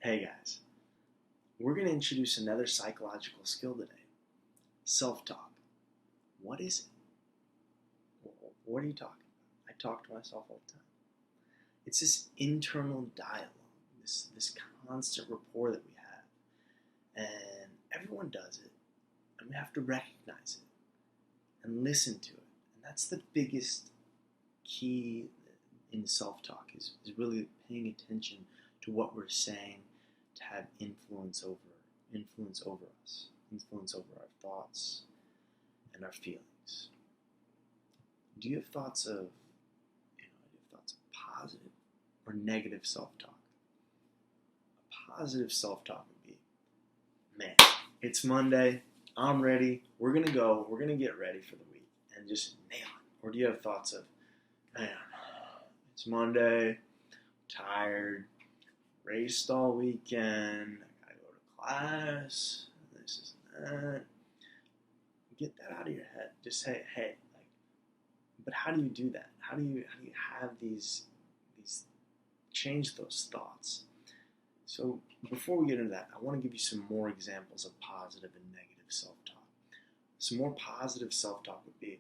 Hey guys, we're going to introduce another psychological skill today, self-talk. What is it? What are you talking about? I talk to myself all the time. It's this internal dialogue, this constant rapport that we have. And everyone does it, and we have to recognize it and listen to it. And that's the biggest key in self-talk is really paying attention to what we're saying to have influence over us, influence over our thoughts and our feelings. Do you have thoughts of, positive or negative self-talk? A positive self-talk would be, man, it's Monday, I'm ready, we're gonna get ready for the week and just nail it. Or do you have thoughts of, man, it's Monday, tired, raced all weekend, I gotta go to class, this is that. Get that out of your head. Just say, hey, but how do you do that? How do you have these change those thoughts? So before we get into that, I want to give you some more examples of positive and negative self-talk. Some more positive self-talk would be,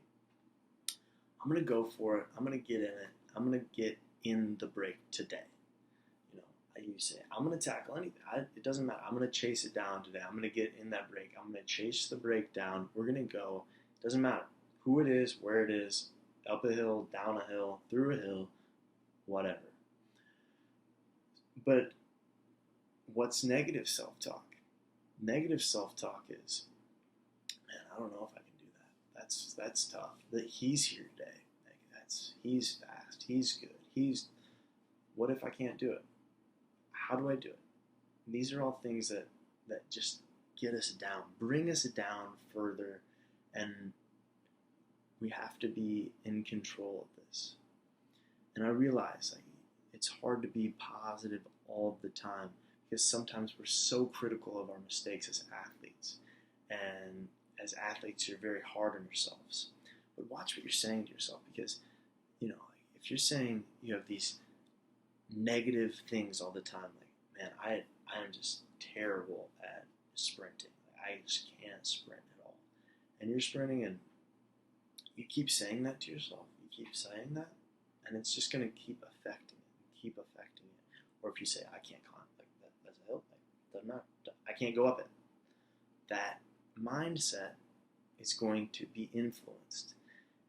I'm going to go for it. I'm going to get in it. I'm going to get in the break today. You say, I'm going to tackle anything. It doesn't matter. I'm going to chase it down today. I'm going to get in that break. I'm going to chase the break down. We're going to go. It doesn't matter who it is, where it is, up a hill, down a hill, through a hill, whatever. But what's negative self-talk? Negative self-talk is, man, I don't know if I can do that. That's tough. That he's here today. He's fast. He's good. What if I can't do it? How do I do it? These are all things that just get us down, bring us down further, and we have to be in control of this. And I realize it's hard to be positive all the time because sometimes we're so critical of our mistakes as athletes. And as athletes, you're very hard on yourselves. But watch what you're saying to yourself because, if you're saying you have these negative things all the time, man, I'm just terrible at sprinting. I just can't sprint at all. And you're sprinting and you keep saying that to yourself. You keep saying that, and it's just going to keep affecting it. Or if you say, I can't climb, that's a hill, I can't go up it. That mindset is going to be influenced.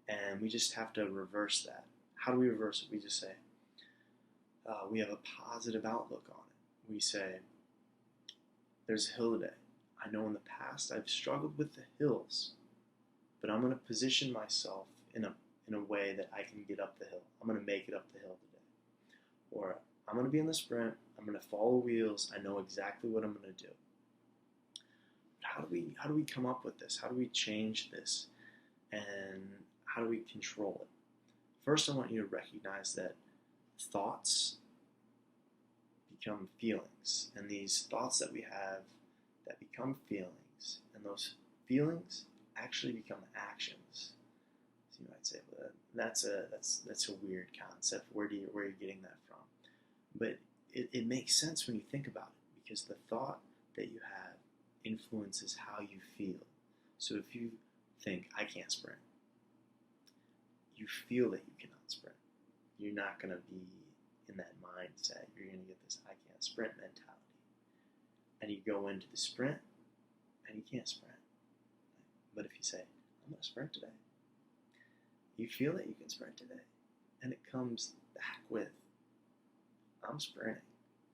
And we just have to reverse that. How do we reverse it? We just say, we have a positive outlook on it. We say, there's a hill today. I know in the past I've struggled with the hills, but I'm going to position myself in a way that I can get up the hill. I'm going to make it up the hill today. Or I'm going to be in the sprint. I'm going to follow wheels. I know exactly what I'm going to do. But how do we come up with this? How do we change this? And how do we control it? First, I want you to recognize that thoughts become feelings, and these thoughts that we have that become feelings, and those feelings actually become actions. So you might say, well, that's a weird concept. Where are you getting that from? But it makes sense when you think about it, because the thought that you have influences how you feel. So if you think, I can't sprint, you feel that you cannot sprint. You're not going to be in that mindset. You're going to get this I can't sprint mentality. And you go into the sprint, and you can't sprint. But if you say, I'm going to sprint today, you feel that you can sprint today. And it comes back with, I'm sprinting,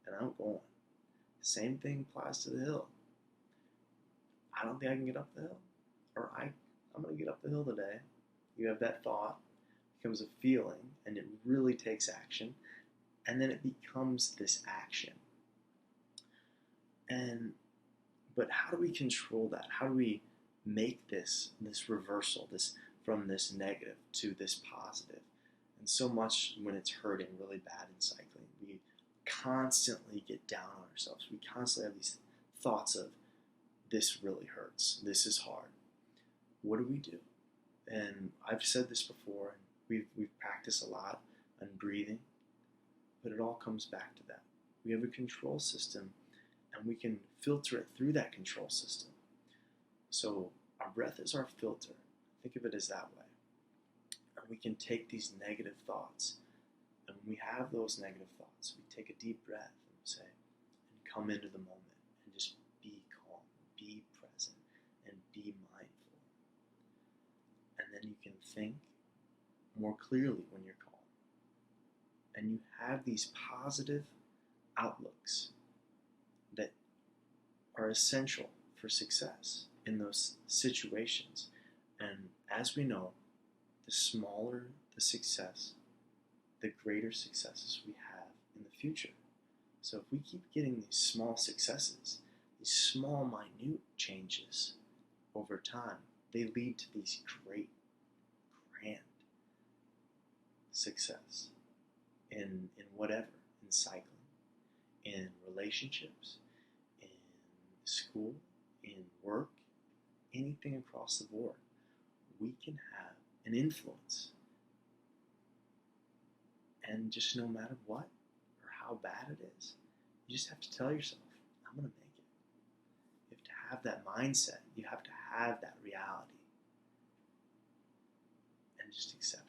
and I'm going. Same thing applies to the hill. I don't think I can get up the hill. Or I'm going to get up the hill today. You have that thought. Becomes a feeling, and it really takes action, and then it becomes this action. But how do we control that? How do we make this reversal, from this negative to this positive? And so much when it's hurting really bad in cycling, we constantly get down on ourselves. We constantly have these thoughts of, this really hurts, this is hard. What do we do? And I've said this before, and we've practiced a lot on breathing, but it all comes back to that. We have a control system and we can filter it through that control system. So our breath is our filter. Think of it as that way. And we can take these negative thoughts, and when we have those negative thoughts, we take a deep breath and say, and come into the moment and just be calm, be present, and be mindful. And then you can think more clearly when you're calm. And you have these positive outlooks that are essential for success in those situations. And as we know, the smaller the success, the greater successes we have in the future. So if we keep getting these small successes, these small, minute changes over time, they lead to these great, grand success in whatever, in cycling, in relationships, in school, in work, anything across the board. We can have an influence. And just no matter what or how bad it is, you just have to tell yourself, I'm going to make it. You have to have that mindset. You have to have that reality. And just accept